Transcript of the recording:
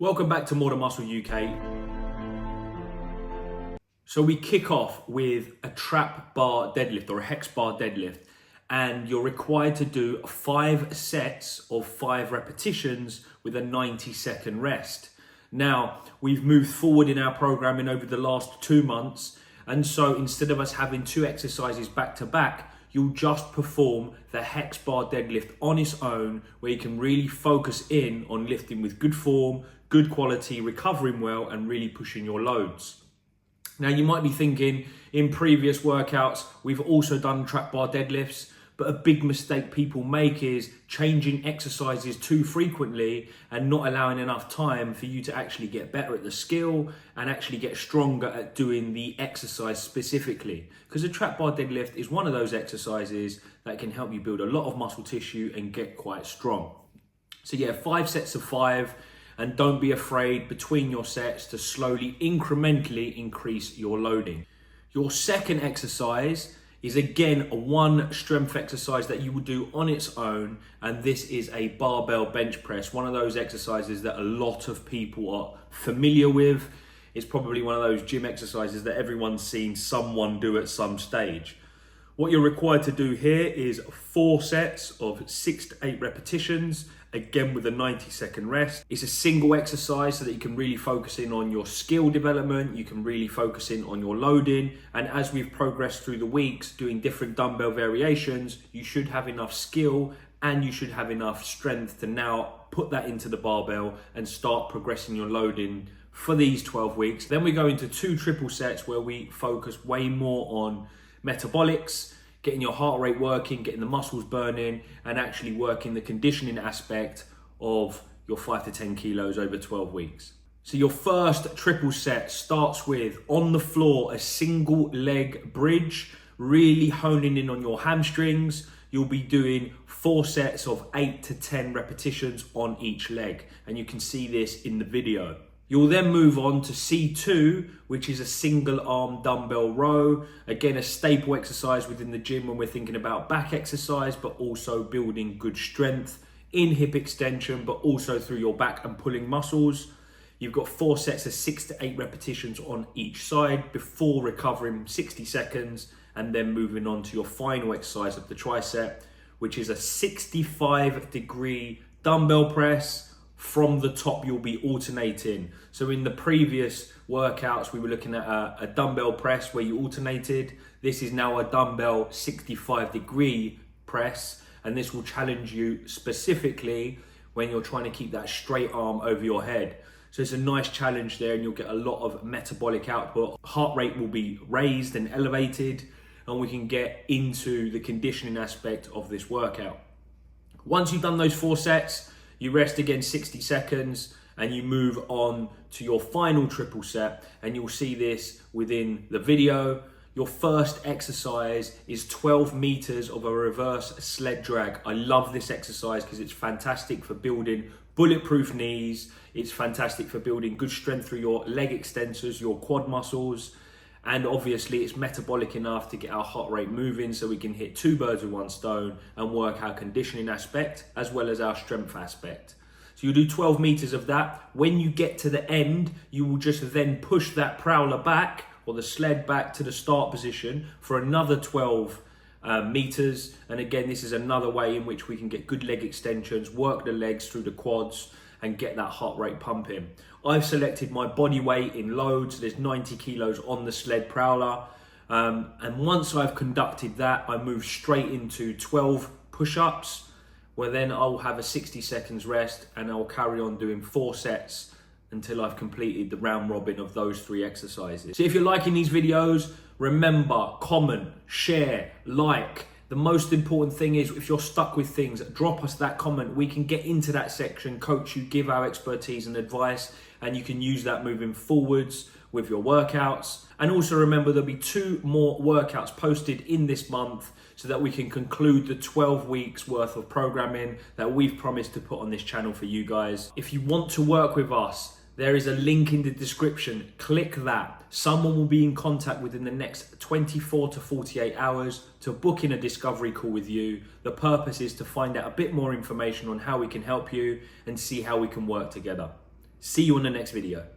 Welcome back to More Than Muscle UK. So we kick off with a Trap Bar Deadlift or a Hex Bar Deadlift, and you're required to do 5 sets of 5 repetitions with a 90-second rest. Now, we've moved forward in our programming over the last 2 months, and so instead of us having 2 exercises back to back, you'll just perform the Hex Bar Deadlift on its own, where you can really focus in on lifting with good form, good quality, recovering well, and really pushing your loads. Now, you might be thinking, in previous workouts, we've also done Trap Bar Deadlifts, but a big mistake people make is changing exercises too frequently and not allowing enough time for you to actually get better at the skill and actually get stronger at doing the exercise specifically. Because a Trap Bar Deadlift is one of those exercises that can help you build a lot of muscle tissue and get quite strong. So yeah, 5 sets of 5, and don't be afraid between your sets to slowly, incrementally increase your loading. Your second exercise is again one strength exercise that you will do on its own, and this is a barbell bench press, one of those exercises that a lot of people are familiar with. It's probably one of those gym exercises that everyone's seen someone do at some stage. What you're required to do here is 4 sets of 6 to 8 repetitions, again with a 90-second rest. It's a single exercise so that you can really focus in on your skill development, you can really focus in on your loading, and as we've progressed through the weeks doing different dumbbell variations, you should have enough skill and you should have enough strength to now put that into the barbell and start progressing your loading for these 12 weeks. Then we go into 2 triple sets where we focus way more on metabolics, getting your heart rate working, getting the muscles burning, and actually working the conditioning aspect of your 5 to 10 kilos over 12 weeks. So your first triple set starts with, on the floor, a single leg bridge, really honing in on your hamstrings. You'll be doing 4 sets of 8 to 10 repetitions on each leg, and you can see this in the video. You'll then move on to C2, which is a Singel Arm Dumbbell Row. Again, a staple exercise within the gym when we're thinking about back exercise, but also building good strength in hip extension, but also through your back and pulling muscles. You've got 4 sets of 6 to 8 repetitions on each side before recovering 60 seconds and then moving on to your final exercise of the tricep, which is a 65-degree dumbbell press. From the top, you'll be alternating. So in the previous workouts, we were looking at a dumbbell press where you alternated. This is now a dumbbell 65-degree press, and this will challenge you specifically when you're trying to keep that straight arm over your head. So it's a nice challenge there, and you'll get a lot of metabolic output. Heart rate will be raised and elevated, and we can get into the conditioning aspect of this workout. Once you've done those 4 sets, you rest again 60 seconds and you move on to your final triple set, and you'll see this within the video. Your first exercise is 12 meters of a reverse sled drag. I love this exercise because it's fantastic for building bulletproof knees. It's fantastic for building good strength through your leg extensors, your quad muscles. And obviously it's metabolic enough to get our heart rate moving so we can hit 2 birds with 1 stone and work our conditioning aspect as well as our strength aspect. So you do 12 meters of that. When you get to the end, you will just then push that prowler back or the sled back to the start position for another 12 meters. And again, this is another way in which we can get good leg extensions, work the legs through the quads and get that heart rate pumping. I've selected my body weight in loads. There's 90 kilos on the sled prowler. And once I've conducted that, I move straight into 12 push-ups, where then I'll have a 60 seconds rest and I'll carry on doing 4 sets until I've completed the round robin of those 3 exercises. So if you're liking these videos, remember, comment, share, like. The most important thing is, if you're stuck with things, drop us that comment. We can get into that section, coach you, give our expertise and advice, and you can use that moving forwards with your workouts. And also remember, there'll be 2 more workouts posted in this month so that we can conclude the 12 weeks worth of programming that we've promised to put on this channel for you guys. If you want to work with us, there is a link in the description. Click that. Someone will be in contact within the next 24 to 48 hours to book in a discovery call with you. The purpose is to find out a bit more information on how we can help you and see how we can work together. See you on the next video.